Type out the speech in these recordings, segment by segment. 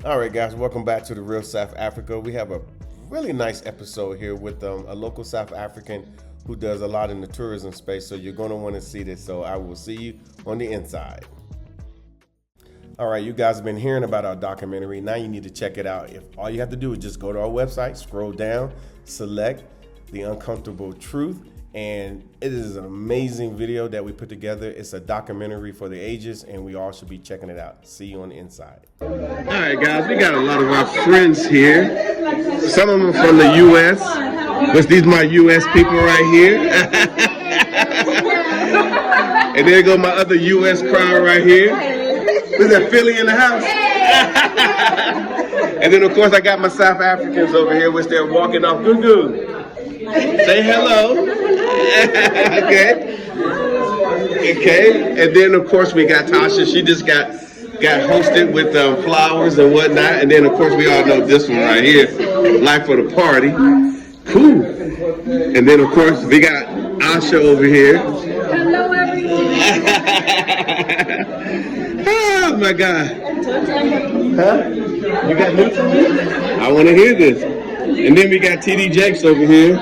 All right, guys, welcome back to the Real South Africa. We have a really nice episode here with a local South African who does a lot in the tourism space, so you're going to want to see this. So I will see you on the inside. All right, you guys have been hearing about our documentary. Now you need to check it out. If all you have to do is just go to our website, scroll down, select The Uncomfortable Truth, and it is an amazing video that we put together. It's a documentary for the ages, and we all should be checking it out. See you on the inside. All right, guys, we got a lot of our friends here. Some of them from the U.S. But these are my U.S. people right here. And there go my other U.S. crowd right here. Is that Philly in the house? And then, of course, I got my South Africans over here, which they're walking off. Gugu, say hello. Okay. And then, of course, we got Tasha. She just got hosted with flowers and whatnot. And then, of course, we all know this one right here, Life for the Party. Cool. And then, of course, we got Asha over here. Hello, everyone. Oh, my God. Huh? You got news for me? I want to hear this. And then we got TD Jakes over here.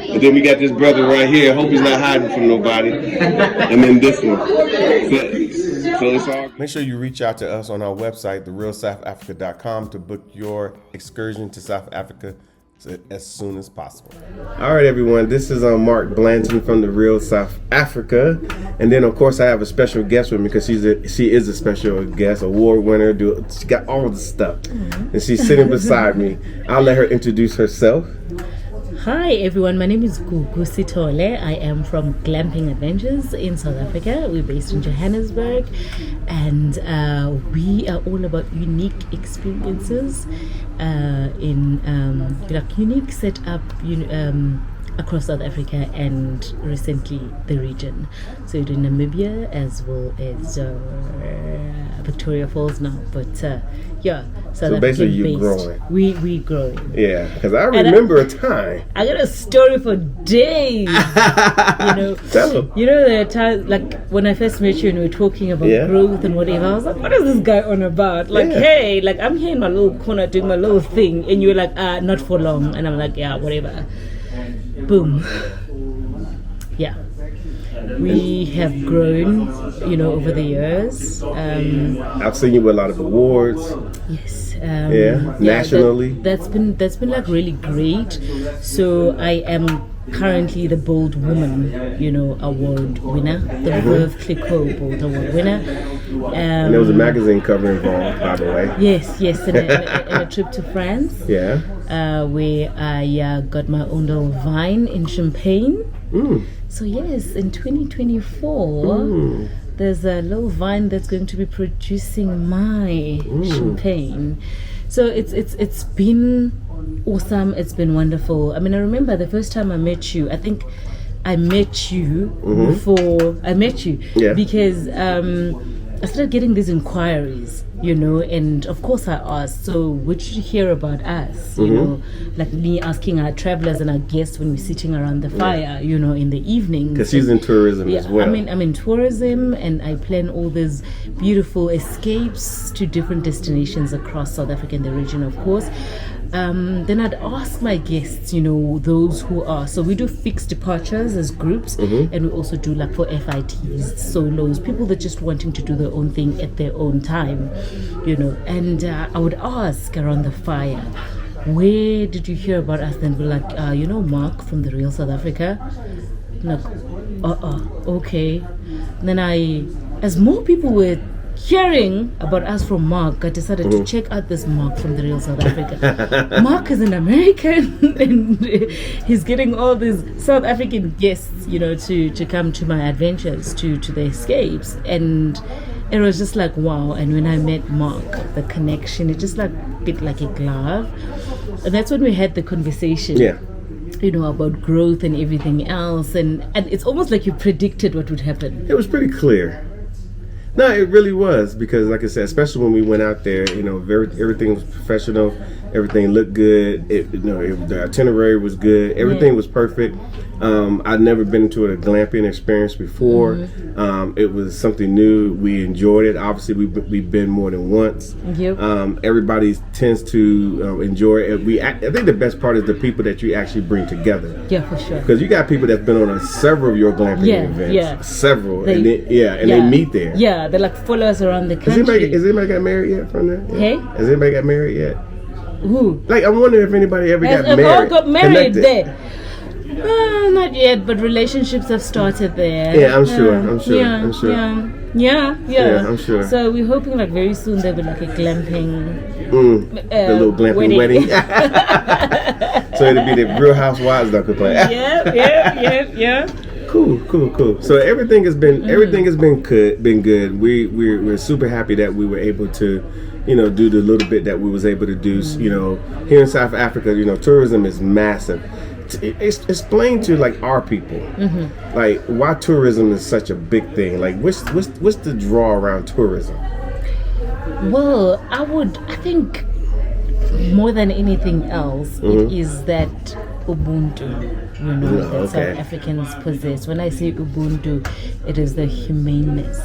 And then we got this brother right here. Hope he's not hiding from nobody. And then this one. So it's all. Make sure you reach out to us on our website, therealsouthafrica.com, to book your excursion to South Africa as soon as possible. All right, everyone. This is Mark Blanton from the Real South Africa, and then of course I have a special guest with me because she is a special guest, award winner. She got all the stuff, and she's sitting beside me. I'll let her introduce herself. Hi everyone, my name is Gugu Sithole. I am from Glamping Adventures in South Africa. We're based in Johannesburg, and we are all about unique experiences unique setup across South Africa and recently the region. So we're in Namibia as well as Victoria Falls now, but So basically you're growing. We growing. Yeah, because I remember a time. I got a story for days. Tell them. You know the time, like when I first met you and we were talking about growth and whatever, I was like, what is this guy on about? Like, hey, like I'm here in my little corner doing my little thing, and you were like, not for long. And I'm like, yeah, whatever. Boom. Yeah. We have grown, over the years. I've seen you with a lot of awards. Yes. Nationally. That's been like really great. So I am currently the Bold Woman, award winner, the Veuve Clicquot Bold Award winner. And there was a magazine cover involved, by the way. Yes, and a trip to France. Yeah. Where I got my own little vine in Champagne. So yes, in 2024, there's a little vine that's going to be producing my champagne. So it's been awesome. It's been wonderful. I mean, I remember the first time I met you. I think I met you before I met you because I started getting these inquiries, and of course I asked, so what did you hear about us? Like me asking our travelers and our guests when we're sitting around the fire, in the evenings. Because she's in tourism as well. I'm in tourism, and I plan all these beautiful escapes to different destinations across South Africa and the region, of course. Then I'd ask my guests, those who are, so we do fixed departures as groups, and we also do like for FITs, solos, people that just wanting to do their own thing at their own time, and I would ask around the fire, where did you hear about us? Then we're like, Mark from the Real South Africa. I'm like, okay. And then as more people were hearing about us from Mark, I decided to check out this Mark from the Real South Africa. Mark is an American, and he's getting all these South African guests, to come to my adventures, to the escapes, and it was just like wow. And when I met Mark, the connection, it just like bit like a glove, and that's when we had the conversation. About growth and everything else, and it's almost like you predicted what would happen. It was pretty clear. No, it really was, because like I said, especially when we went out there, everything was professional, everything looked good, the itinerary was good, everything was perfect, I'd never been to a glamping experience before. It was something new. We enjoyed it. Obviously, we've been more than once. Yep. Everybody tends to enjoy it. I think the best part is the people that you actually bring together. Yeah, for sure. Because you got people that's been on several of your glamping events. Several. They meet there. Yeah, they're like followers around the country. Has anybody got married yet from there? Yeah. Hey? Has anybody got married yet? Who? Like, I'm wondering if anybody ever got married. All got married connected. there. Not yet, but relationships have started there. Yeah, I'm sure. I'm sure. Yeah, I'm sure. So we're hoping like very soon there'll be like a glamping, the little glamping wedding. So it'll be the Real Housewives that could play. Yeah. Cool. So everything has been good. We're super happy that we were able to, do the little bit that we was able to do. Here in South Africa, tourism is massive. Explain to like our people, like why tourism is such a big thing. Like what's the draw around tourism? Well, I think more than anything else, it is that Ubuntu, that South Africans possess. When I say Ubuntu, it is the humaneness.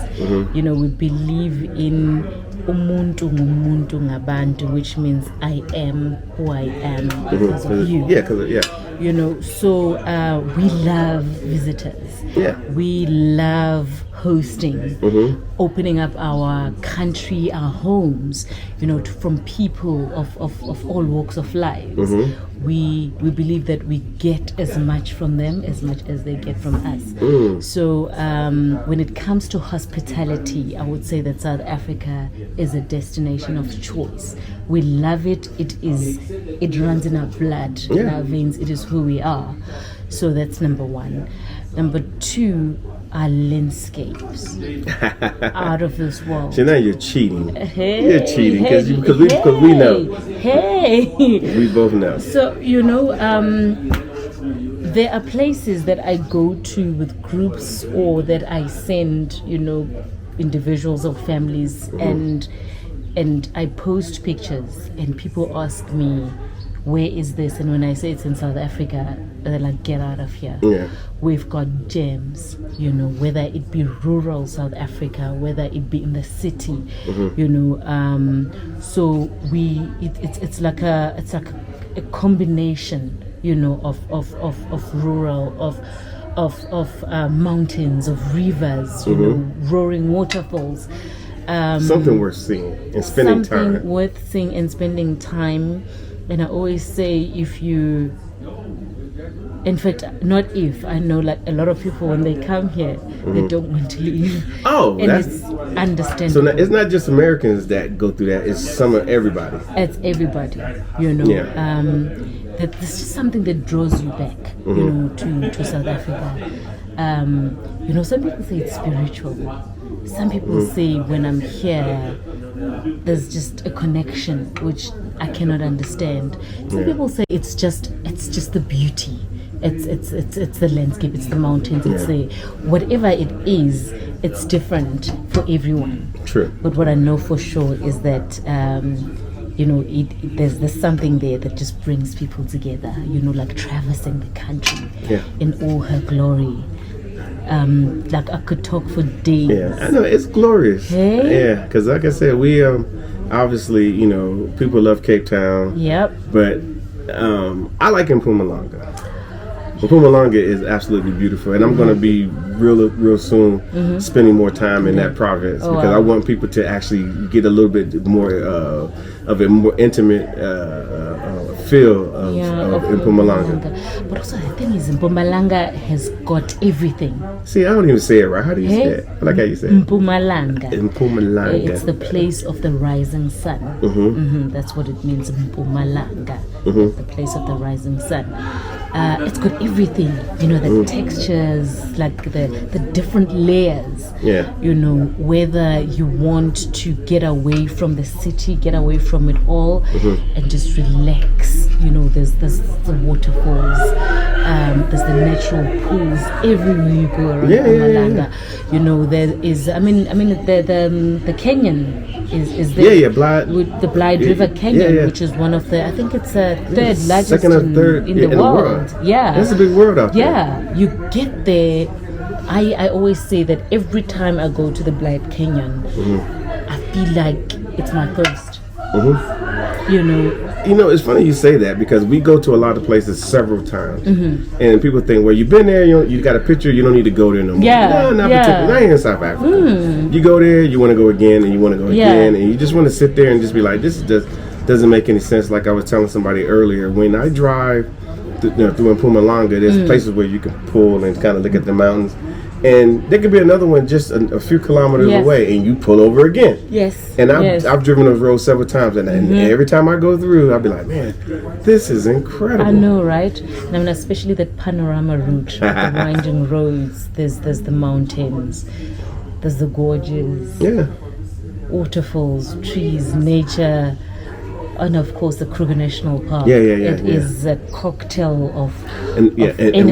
We believe in umuntu ngumuntu ngabantu, which means I am who I am because of you. So we love visitors. We love hosting, opening up our country, our homes, from people of all walks of life. We believe that we get as much from them as much as they get from us. So when it comes to hospitality, I would say that South Africa is a destination of choice. We love it. It runs in our blood, in our veins. It is who we are. So that's number one. Number two, our landscapes out of this world. So now you're cheating. You're cheating because we know. We both know. So there are places that I go to with groups or that I send, individuals or families, and I post pictures and people ask me, where is this? And when I say it's in South Africa, they're like, get out of here. We've got gems, whether it be rural South Africa, whether it be in the city, so it's like a combination, of rural, of mountains, of rivers, roaring waterfalls. Something worth seeing and spending time. Something worth seeing and spending time. And I always say, in fact, not if, I know like a lot of people when they come here, they don't want to leave. It's understandable. So it's not just Americans that go through that, it's everybody. It's everybody, that this is something that draws you back, to South Africa. Some people say it's spiritual. Some people say when I'm here, there's just a connection which I cannot understand. Some people say it's just the beauty. It's the landscape, it's the mountains, it's the whatever it is. It's different for everyone. True. But what I know for sure is that there's something there that just brings people together. Like traversing the country in all her glory. Like I could talk for days. Yeah, I know it's glorious. Hey? Yeah, because like I said, we obviously people love Cape Town. Yep. But I like Mpumalanga. Mpumalanga is absolutely beautiful, and I'm going to be real soon spending more time in that province because I want people to actually get a little bit more of a more intimate feel of Mpumalanga. But also the thing is, Mpumalanga has got everything. See, I don't even say it right. How do you say it? I like how you say it. Mpumalanga. Mpumalanga. It's the place of the rising sun. That's what it means, Mpumalanga. The place of the rising sun. It's got everything, the textures, like the different layers. Whether you want to get away from the city, get away from it all, and just relax. There's the waterfalls, there's the natural pools everywhere you go around Mpumalanga. There is, the canyon is there. The Blyde River Canyon, which is one of the, I think it's the third largest in the world. world. Yeah. There's a big world out there. Yeah. You get there. I always say that every time I go to the Black Canyon, I feel like it's my first. You know, it's funny you say that because we go to a lot of places several times, and people think, well, you've been there, you got a picture, you don't need to go there no more. Yeah, No, not particularly. Not in South Africa. You go there, you want to go again, and you want to go again, and you just want to sit there and just be like, this just doesn't make any sense. Like I was telling somebody earlier, when I drive through Mpumalanga, there's places where you can pull and kind of look at the mountains. And there could be another one just a few kilometers away, and you pull over again. Yes. And I've driven those roads several times, and every time I go through, I'll be like, man, this is incredible. I know, right? And I mean, especially that panorama route, the winding roads. There's the mountains, there's the gorges, waterfalls, trees, nature, and of course the Kruger National Park. It is a cocktail of and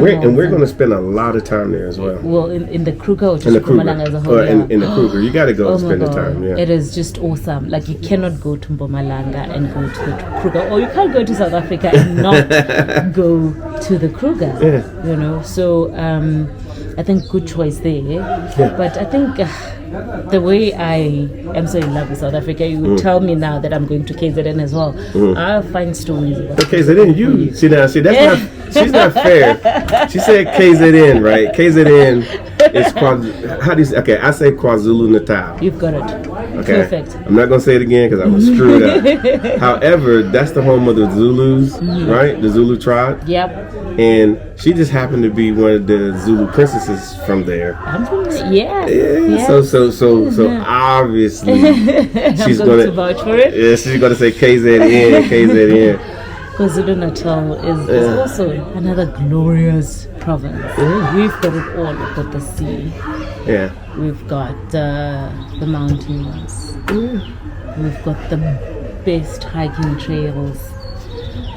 we're going to spend a lot of time there as well. Well, in the Kruger or just in the Kruger, Mpumalanga as a whole. In the Kruger, you got to go and spend the time. Yeah, it is just awesome. Like you cannot go to Mpumalanga and go to the Kruger, or you can't go to South Africa and not go to the Kruger. You know, so I think good choice there. But I think the way I am so in love with South Africa, you would tell me now that I'm going to KZN as well. I'll find stories about KZN, you see that's not, she's not fair. She said KZN, right? KZN is I say KwaZulu Natal. You've got it. Okay. Perfect. I'm not gonna say it again because I will screw it up. However, that's the home of the Zulus, right? The Zulu tribe. Yep. And she just happened to be one of the Zulu princesses from there. I'm from there. Yeah. So obviously she's going to vouch for it. Yeah, she's gonna say KZN. KwaZulu Natal is also another glorious province. We've got it all. We've got the sea. Yeah. We've got the mountains. We've got the best hiking trails.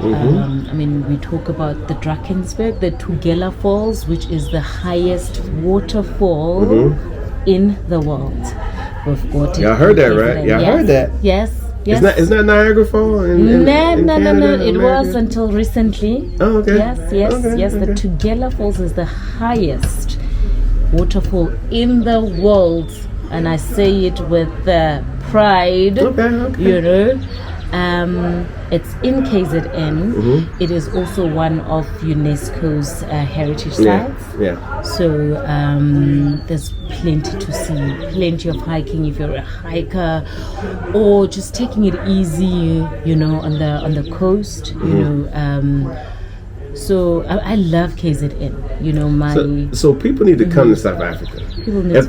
I mean, we talk about the Drakensberg, the Tugela Falls, which is the highest waterfall in the world. We've got it. Y'all heard that, right? Y'all heard that? Yes. It's not Niagara Falls? No. It was until recently. Oh, okay. Yes. The Tugela Falls is the highest waterfall in the world, and I say it with pride. Okay. You know. It's in KZN. It is also one of UNESCO's heritage sites. Yeah. So there's plenty to see, plenty of hiking if you're a hiker, or just taking it easy, you know, on the coast. You know. So I love KZN. You know, So people need to come to South Africa.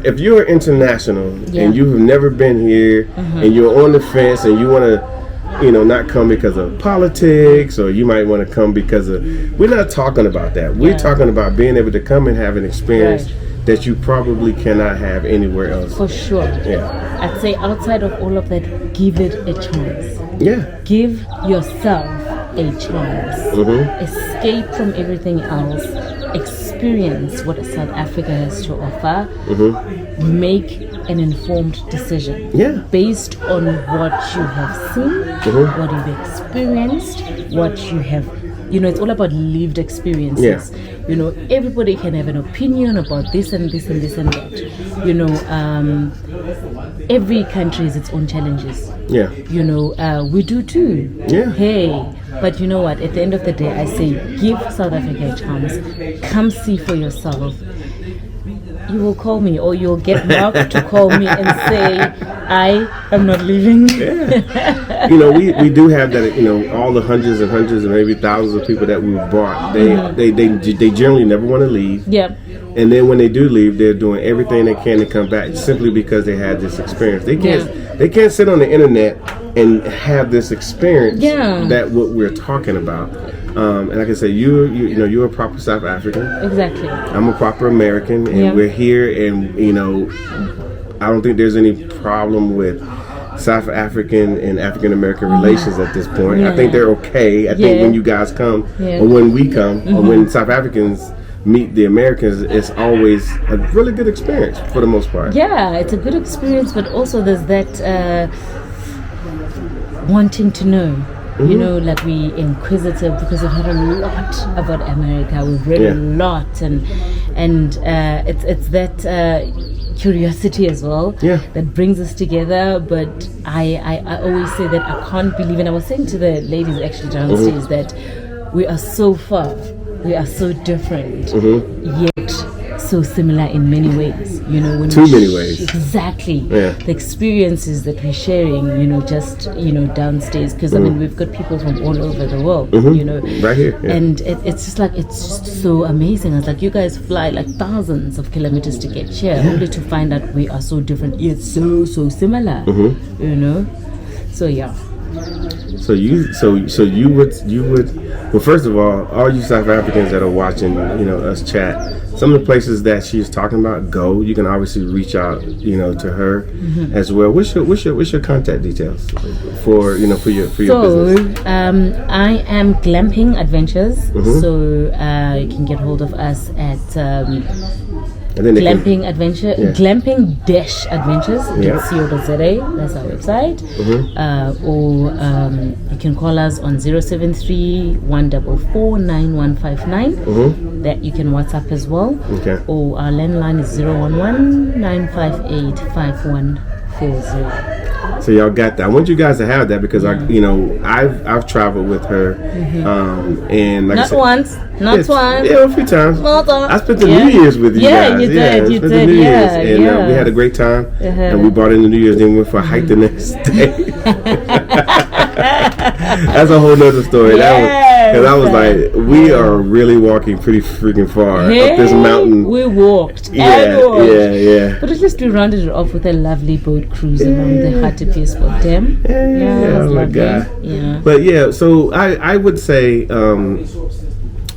If you're international and you have never been here and you're on the fence and you want to, not come because of politics, or you might want to come because of, we're not talking about that. We're talking about being able to come and have an experience that you probably cannot have anywhere else. For sure. Yeah. I'd say outside of all of that, give it a chance. Yeah. Give yourself a chance. Escape from everything else. Experience what South Africa has to offer. Make an informed decision based on what you have seen, what you've experienced, what you have, it's all about lived experiences. Everybody can have an opinion about this and this and this and that. Every country has its own challenges. We do too. Hey, but you know what, at the end of the day, I say give South Africa a chance. Come see for yourself. You will call me, or you'll get Mark to call me and say, I am not leaving. We do have that, all the hundreds and maybe thousands of people that we've brought, they generally never want to leave. And then when they do leave, they're doing everything they can to come back simply because they had this experience. They can't sit on the internet and have this experience that what we're talking about. And like I said, you're a proper South African. Exactly. I'm a proper American, and we're here, and I don't think there's any problem with South African and African American relations at this point. I think they're okay. I think when you guys come, or when we come, or when South Africans meet the Americans, it's always a really good experience for the most part. Yeah, it's a good experience, but also there's that wanting to know. You know, like we inquisitive because we've heard a lot about America. We've read a lot, and it's that curiosity as well that brings us together. But I always say that I can't believe, and I was saying to the ladies actually downstairs that we are so far, we are so different, yet so similar in many ways. You know, when many ways. Exactly. The experiences that we're sharing, you know, just, you know, downstairs, because I mean we've got people from all over the world, you know, right here, and it's just like, it's just so amazing. It's like you guys fly like thousands of kilometers to get here, only to find out we are so different yet so similar. You know, so yeah. So you would well, first of all you South Africans that are watching, you know, us chat, some of the places that she's talking about, go. You can obviously reach out, you know, to her as well. What's your contact details for, you know, for your business? I am Glamping Adventures, so you can get hold of us at Glamping Adventure, glamping-adventures.co.za. That's our website. Or you can call us on 073-144-9159. That you can WhatsApp as well. Or our landline is 011-958-5140. So y'all got that. I want you guys to have that because I've traveled with her, and like not I said, once, twice. Yeah, a few times. I spent the New Year's with you guys. You did. The New Year's, and we had a great time. And we brought in the New Year's, then we went for a hike the next day. That's a whole nother story. Because I was like, we are really walking pretty freaking far up this mountain. We walked. Yeah. But at least we rounded it off with a lovely boat cruise around the Hartebeespoort Dam. Oh my God. Yeah. But yeah, so I would say,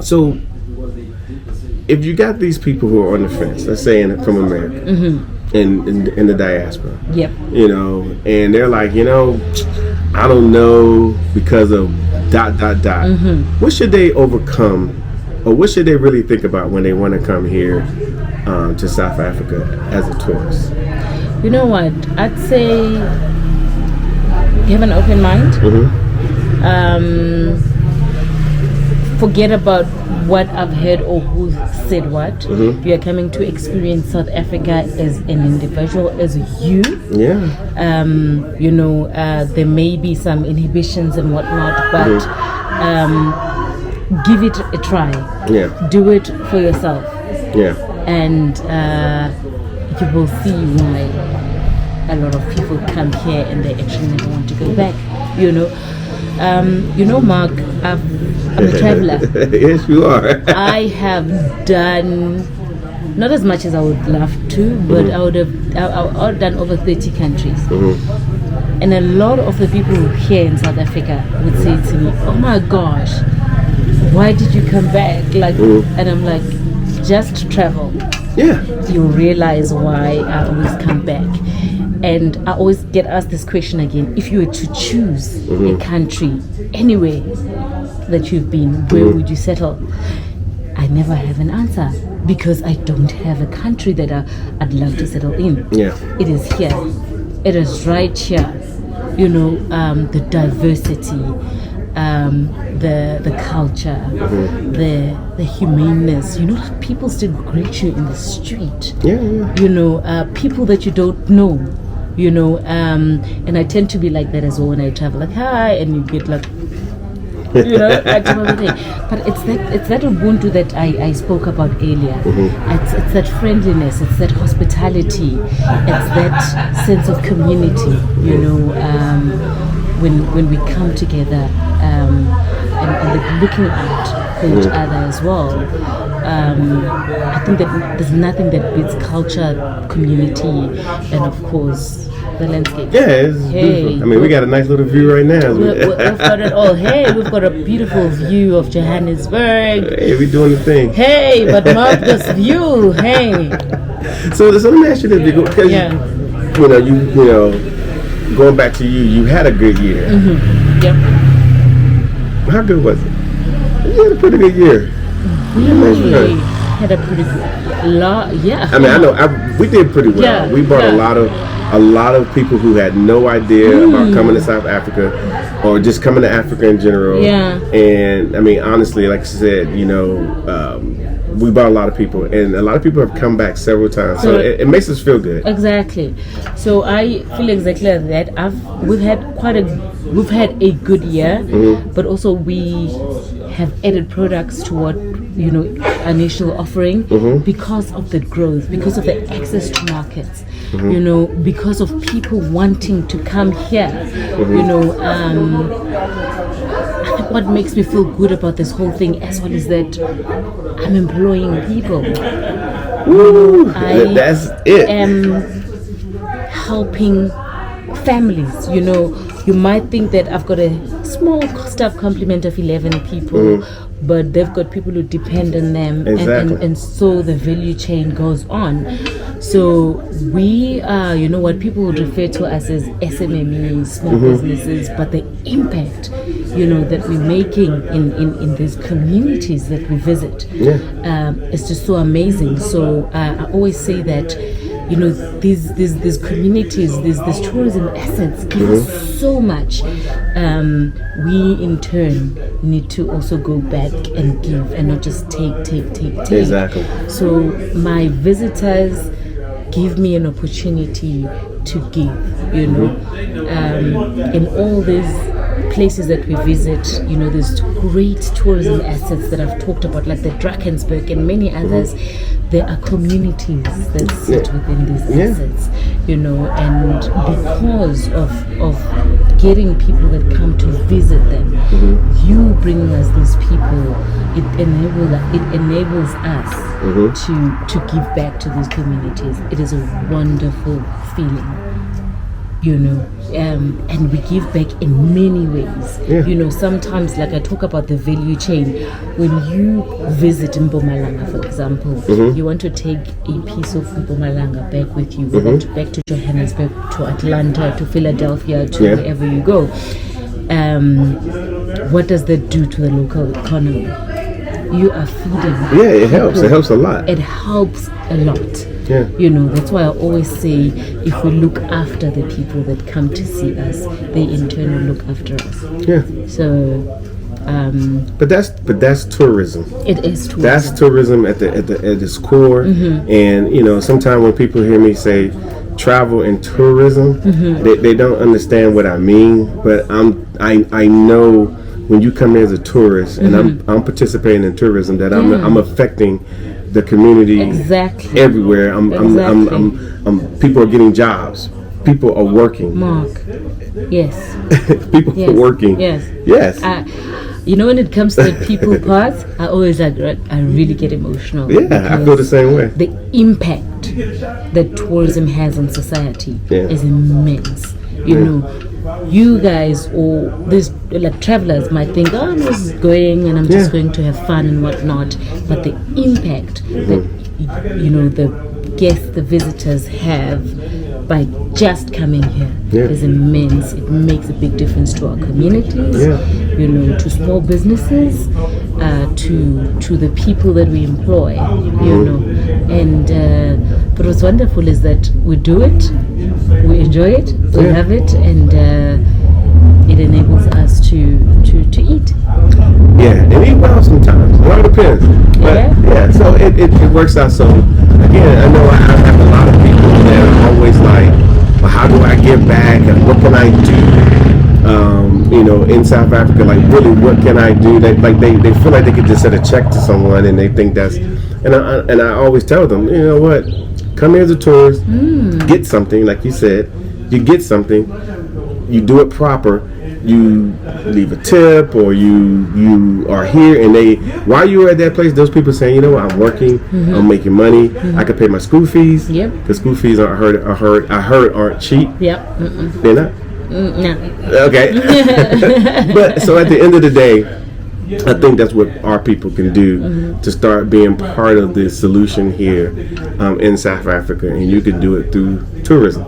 so if you got these people who are on the fence, let's say from America, in the diaspora, you know, and they're like, you know, I don't know because of ... What should they overcome, or what should they really think about when they want to come here to South Africa as a tourist? You know what? I'd say have an open mind. Forget about what I've heard or who said what. You are coming to experience South Africa as an individual, as you. You know, there may be some inhibitions and whatnot, but give it a try. Do it for yourself. And you will see why a lot of people come here and they actually never want to go back. You know, Mark, I'm a traveler. Yes, you are. I have done not as much as I would love to, but I've done over 30 countries. And a lot of the people here in South Africa would say to me, "Oh my gosh, why did you come back?" Like, and I'm like, just travel. You'll realize why I always come back. And I always get asked this question again: if you were to choose a country anywhere that you've been, where would you settle? I never have an answer because I don't have a country that I'd love to settle in. It is here. It is right here. You know, the diversity, the culture, the humaneness. You know, people still greet you in the street. You know, people that you don't know. You know, and I tend to be like that as well when I travel. Like, hi, and you get like, you know, everything. But it's that Ubuntu that I spoke about earlier. It's that friendliness, it's that hospitality, it's that sense of community. You know, when we come together and looking out for each other as well. I think that there's nothing that beats culture, community, and of course the landscape. It's beautiful. I mean, we got a nice little view right now. We've got it all. Hey, we've got a beautiful view of Johannesburg. Hey, we doing the thing. Hey, but mark this view. Hey. So let me ask you this, because you know, going back to you had a good year. How good was it? You had a pretty good year. We had a pretty good I mean, I know we did pretty well. We brought a lot of people who had no idea about coming to South Africa or just coming to Africa in general. Yeah. And I mean, honestly, like I said, we brought a lot of people, and a lot of people have come back several times. So it makes us feel good. Exactly. So I feel exactly like that. We've had a good year, but also we have added products to what our national offering because of the growth, because of the access to markets. Because of people wanting to come here. I think what makes me feel good about this whole thing as well is that I'm employing people. Woo, that's it. am helping families. You might think that I've got a small staff complement of 11 people, but they've got people who depend on them. Exactly. And so the value chain goes on. So we are, what people would refer to as SMMEs, small businesses, but the impact, that we're making in these communities that we visit, it's just so amazing. So I always say that, these communities, these tourism assets give us so much. We in turn need to also go back and give and not just take. Exactly. So my visitors give me an opportunity to give, in all these places that we visit, there's great tourism assets that I've talked about, like the Drakensberg and many others. There are communities that sit within these assets, and because of getting people that come to visit them, you bringing us these people, it enables us to give back to these communities. It is a wonderful feeling. And we give back in many ways. Sometimes, like I talk about the value chain, when you visit Mpumalanga, for example, you want to take a piece of Mpumalanga back with you, whether back to Johannesburg, to Atlanta, to Philadelphia, to wherever you go. What does that do to the local economy? You are feeding. Yeah, it helps. It helps a lot. It helps a lot. Yeah. That's why I always say, if we look after the people that come to see us, they in turn will look after us. Yeah. So, but that's tourism. It is tourism. That's tourism at its core. And sometimes when people hear me say travel and tourism, they don't understand what I mean. But I know when you come in as a tourist and I'm participating in tourism, that I'm affecting the community everywhere. People are getting jobs. People are working. Mark. Yes. People are working. Yes. Yes. When it comes to the people part, I really get emotional. Yeah, I feel the same way. The impact that tourism has on society is immense. You guys or these like travelers might think, I'm just going and I'm just going to have fun and whatnot, but the impact that the guests, the visitors have by just coming here is immense. It makes a big difference to our communities, to small businesses, to the people that we employ, and but what's wonderful is that we do it, we enjoy it, we love it, and it enables us to eat. Yeah, and eat well sometimes. It all depends. But so it works out. So again, I know I have a lot of people that are always like, well, how do I give back and what can I do? In South Africa, like really, what can I do? They feel like they could just send a check to someone, and they think that's. And I always tell them, you know what? Come here as a tourist, get something, like you said. You get something, you do it proper. You leave a tip, or you are here, and while you were at that place, those people saying, you know what, I'm working, I'm making money, I can pay my school fees. The school fees I heard aren't cheap. They're not. No. Okay. But so at the end of the day, I think that's what our people can do to start being part of the solution here in South Africa, and you can do it through tourism.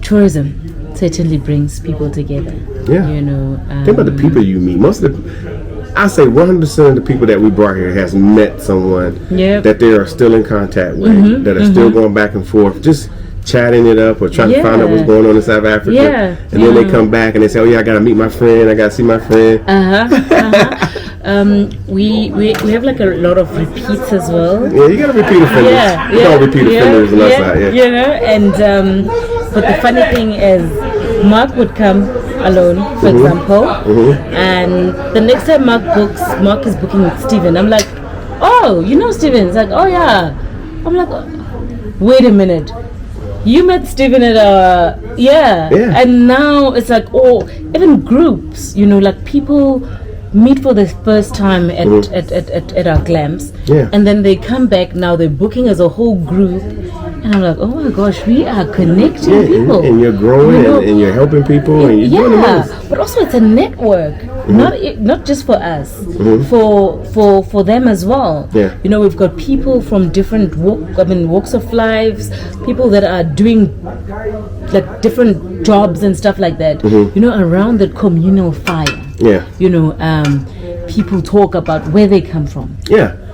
Tourism certainly brings people together. Think about the people you meet. I say 100% of the people that we brought here has met someone that they are still in contact with, that are still going back and forth, just chatting it up or trying to find out what's going on in South Africa. And then they come back and they say, oh yeah, I gotta meet my friend, I gotta see my friend. We have like a lot of repeats as well. Yeah, you gotta repeat offenders. You don't repeat offenders on our side. You know, and but the funny thing is, Mark would come alone, for example, and the next time Mark is booking with Steven. I'm like, oh, you know Steven? It's like, oh yeah. I'm like, wait a minute. You met Steven at and now it's like, oh, even groups, you know, like people meet for the first time at our glamps, and then they come back. Now they're booking as a whole group, and I'm like, oh my gosh, we are connecting people, and you're growing, you know, and you're helping people, and you're doing the but also it's a network, not just for us, for them as well. You know, we've got people from different walks of lives, people that are doing like different jobs and stuff like that. You know, around the communal fire. You know, people talk about where they come from.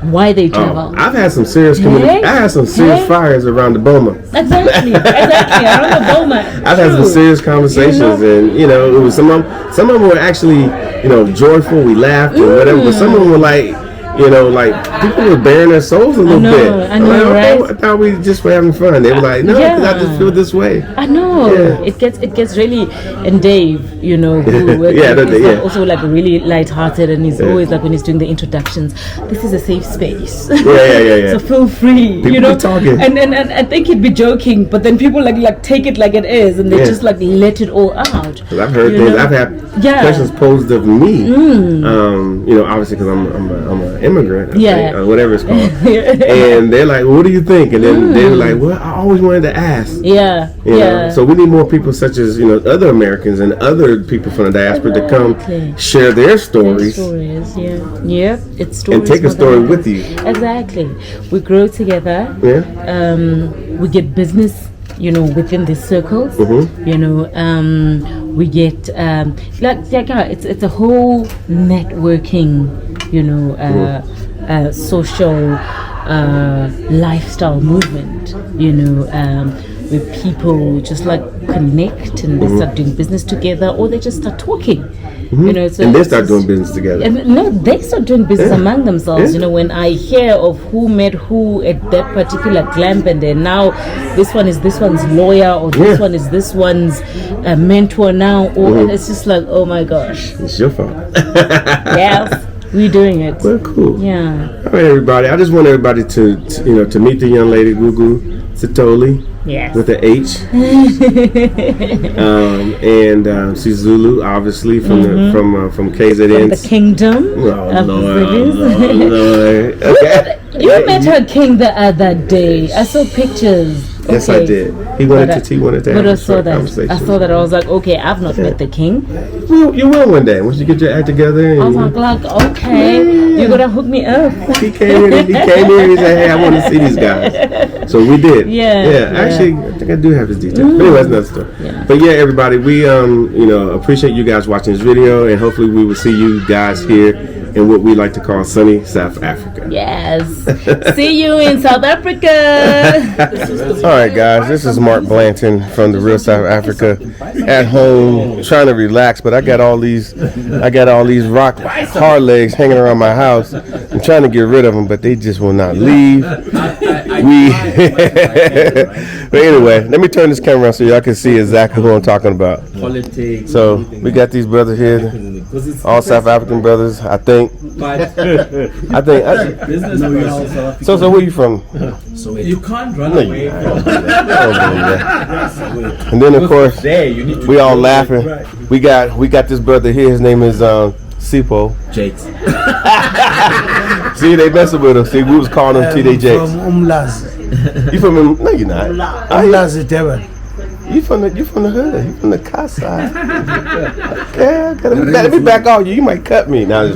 Why they travel. I've had some serious fires around the Boma. Exactly, around the Boma. I've had some serious conversations, and you know, it was some of them were actually, you know, joyful. We laughed and whatever, but some of them were like, you know, like people were bearing their souls a little bit. I know, right? I thought we just were having fun. They were like, no, because I just feel this way. I know. It gets really, and Dave, you know, who is also like really lighthearted, and he's always like when he's doing the introductions, this is a safe space. So feel free. People, you know, be talking. And I think he'd be joking, but then people like take it like it is, and they just like let it all out. Because I've heard things. I've had questions posed of me. You know, obviously because I'm an immigrant, I think, or whatever it's called. And they're like, what do you think? And then they're like, well, I always wanted to ask. You know? So we need more people such as, you know, other Americans and other people from the diaspora to come share their stories. It's stories. And take a story with you. Exactly. We grow together. We get business, you know, within the circles. You know, we get it's a whole networking, you know, social lifestyle movement, you know, where people just like connect and they start doing business together, or they just start talking. You know, so and they start doing business together. No, they start doing business among themselves. You know, when I hear of who met who at that particular glamp, and then now this one is this one's lawyer, or this one is this one's mentor now, or it's just like, oh my gosh, it's your fault. Yes, we're doing it. Well, cool. Yeah. All right, everybody. I just want everybody to you know, to meet the young lady Gugu Sithole. Yes. With an H. And she's Zulu, obviously, from KZN. From the kingdom. Oh, Lord. Okay. You met her king the other day. I saw pictures. Yes, I did. He wanted to have a short conversation. I saw that. I was like, okay, I've not met the king. Well, you will one day once you get your act together. And I was like, okay, you're gonna hook me up. He came here. He said, hey, I want to see these guys. So we did. Yeah. Actually, I think I do have his details. But anyway, that's another story. But yeah, everybody, we you know, appreciate you guys watching this video, and hopefully we will see you guys here in what we like to call sunny South Africa. Yes. See you in South Africa. All right, guys, this is Mark Blanton from the real South Africa, at home trying to relax, but I got all these rock hard legs hanging around my house. I'm trying to get rid of them, but they just will not leave. But anyway, let me turn this camera around so y'all can see exactly who I'm talking about. So we got these brothers here, all South African brothers, I think. So where you from? You can't run away from And then of course we all laughing. We got this brother here. His name is Sipho. Jakes. See, they messing with him. See, we was calling him TD Jakes. From Umlazi. You from? No, you're not. Umlazi, Devon. You from the hood. You from the car side. Yeah, let me back off you. You might cut me. Now, and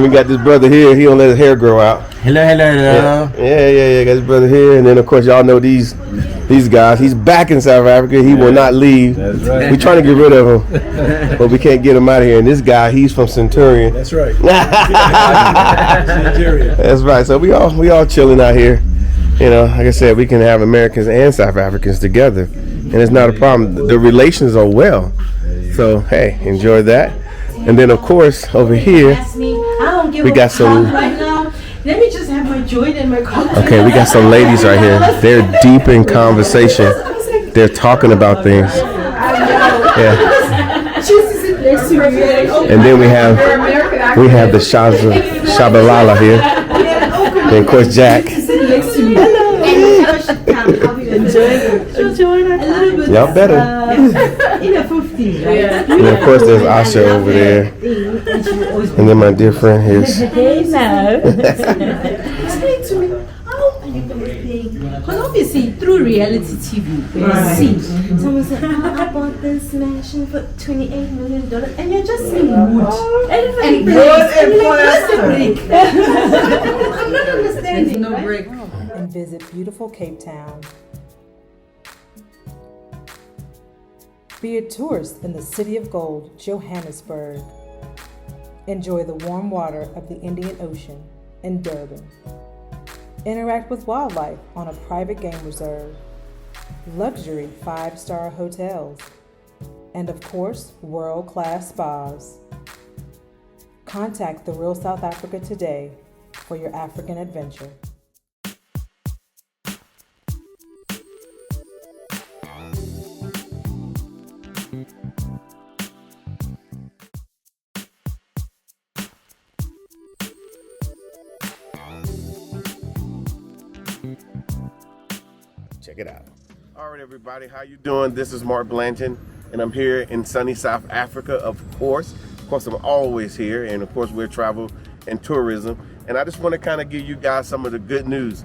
we got this brother here. He don't let his hair grow out. Hello. Yeah. Got this brother here, and then of course y'all know these guys. He's back in South Africa. He will not leave. That's right. We're trying to get rid of him, but we can't get him out of here. And this guy, he's from Centurion. That's right. That's right. So we all chilling out here. You know, like I said, we can have Americans and South Africans together, and it's not a problem. The relations are well. So, hey, enjoy that. And then, of course, over here, we got some. Let me just have my joint and my coffee. Okay, we got some ladies right here. They're deep in conversation. They're talking about things. Yeah. And then we have the Shabalala here. And of course, Jack. Y'all better. And of course, there's Asha over there. And then my dear friend here. Hey now. Explain to me, how are you going to pay? Because obviously through reality TV, you see someone said, I bought this mansion for $28 million, and you're just saying wood. And wood and plastic. I'm not understanding. There's no brick. And visit beautiful Cape Town. Be a tourist in the City of Gold, Johannesburg. Enjoy the warm water of the Indian Ocean in Durban. Interact with wildlife on a private game reserve. Luxury 5-star hotels. And of course, world-class spas. Contact The Real South Africa today for your African adventure. Check it out. All right, everybody, how you doing? This is Mark Blanton, and I'm here in sunny South Africa, of course. Of course, I'm always here, and of course, we're travel and tourism. And I just want to kind of give you guys some of the good news.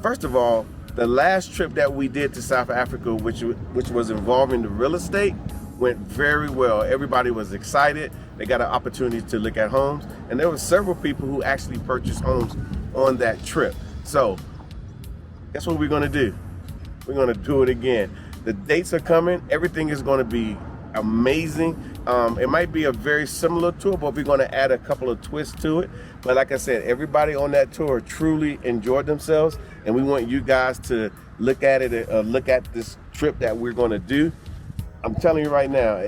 First of all, the last trip that we did to South Africa, which was involving the real estate, went very well. Everybody was excited. They got an opportunity to look at homes, and there were several people who actually purchased homes on that trip. So, guess what we're going to do? We're going to do it again. The dates are coming. Everything is going to be amazing. It might be a very similar tour, but we're going to add a couple of twists to it. But like I said, everybody on that tour truly enjoyed themselves, and we want you guys to look at it, look at this trip that we're going to do. I'm telling you right now,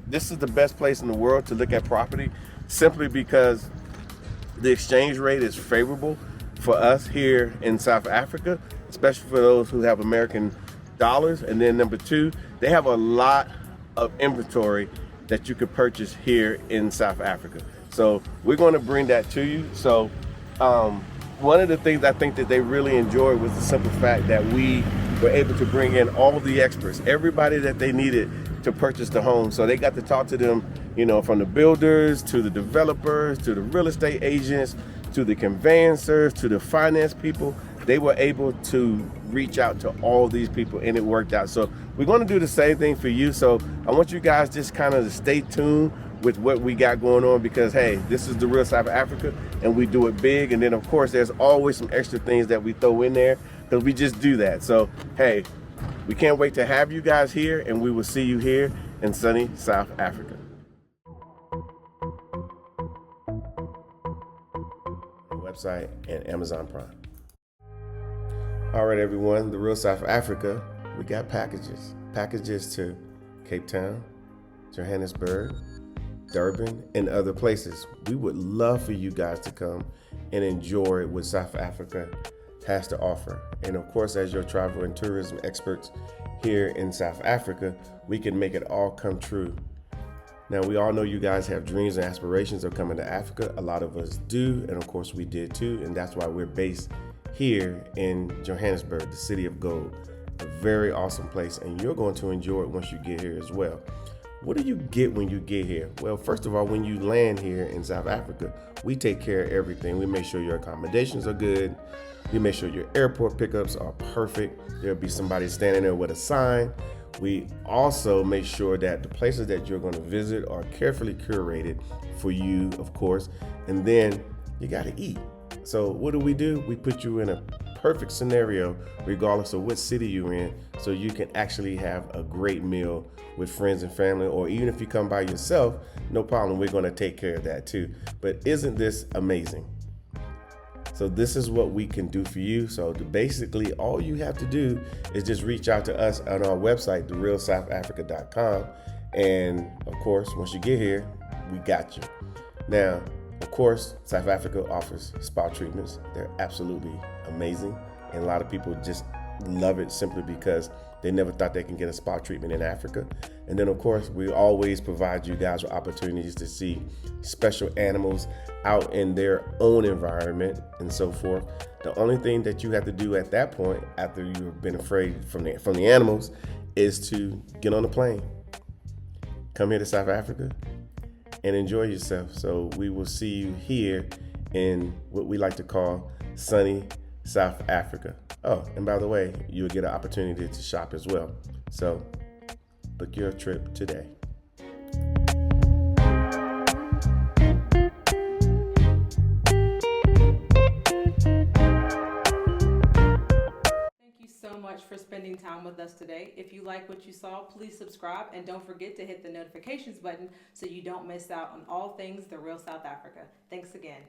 this is the best place in the world to look at property, simply because the exchange rate is favorable for us here in South Africa, especially for those who have American dollars. And then number two, they have a lot of inventory that you could purchase here in South Africa. So we're going to bring that to you. So one of the things I think that they really enjoyed was the simple fact that we were able to bring in all the experts, everybody that they needed to purchase the home. So they got to talk to them, you know, from the builders to the developers to the real estate agents to the conveyancers to the finance people. They were able to reach out to all these people, and it worked out. So we're going to do the same thing for you. So I want you guys just kind of to stay tuned with what we got going on, because hey, this is the real South Africa, and we do it big. And then of course there's always some extra things that we throw in there, because we just do that. So hey, we can't wait to have you guys here, and we will see you here in sunny South Africa. Website and Amazon Prime. All right, everyone, the real South Africa, we got packages to Cape Town, Johannesburg, Durban, and other places. We would love for you guys to come and enjoy what South Africa has to offer. And of course, as your travel and tourism experts here in South Africa, we can make it all come true. Now, we all know you guys have dreams and aspirations of coming to Africa. A lot of us do, and of course we did too, and that's why we're based here in Johannesburg, the City of Gold. A very awesome place, and you're going to enjoy it once you get here as well. What do you get when you get here? Well, first of all, when you land here in South Africa, we take care of everything. We make sure your accommodations are good. We make sure your airport pickups are perfect. There'll be somebody standing there with a sign. We also make sure that the places that you're going to visit are carefully curated for you, of course. And then you got to eat. So what do? We put you in a perfect scenario, regardless of what city you're in, so you can actually have a great meal with friends and family, or even if you come by yourself, no problem. We're going to take care of that too. But isn't this amazing? So this is what we can do for you. So basically all you have to do is just reach out to us on our website, therealsouthafrica.com. And of course, once you get here, we got you. Now, of course, South Africa offers spa treatments. They're absolutely amazing. And a lot of people just love it simply because they never thought they can get a spa treatment in Africa. And then, of course, we always provide you guys with opportunities to see special animals out in their own environment and so forth. The only thing that you have to do at that point, after you've been afraid from the animals, is to get on a plane, come here to South Africa, and enjoy yourself. So we will see you here in what we like to call sunny South Africa. Oh, and by the way, you'll get an opportunity to shop as well. So book your trip today. Thank you so much for spending time with us today. If you like what you saw, please subscribe and don't forget to hit the notifications button so you don't miss out on all things The Real South Africa. Thanks again.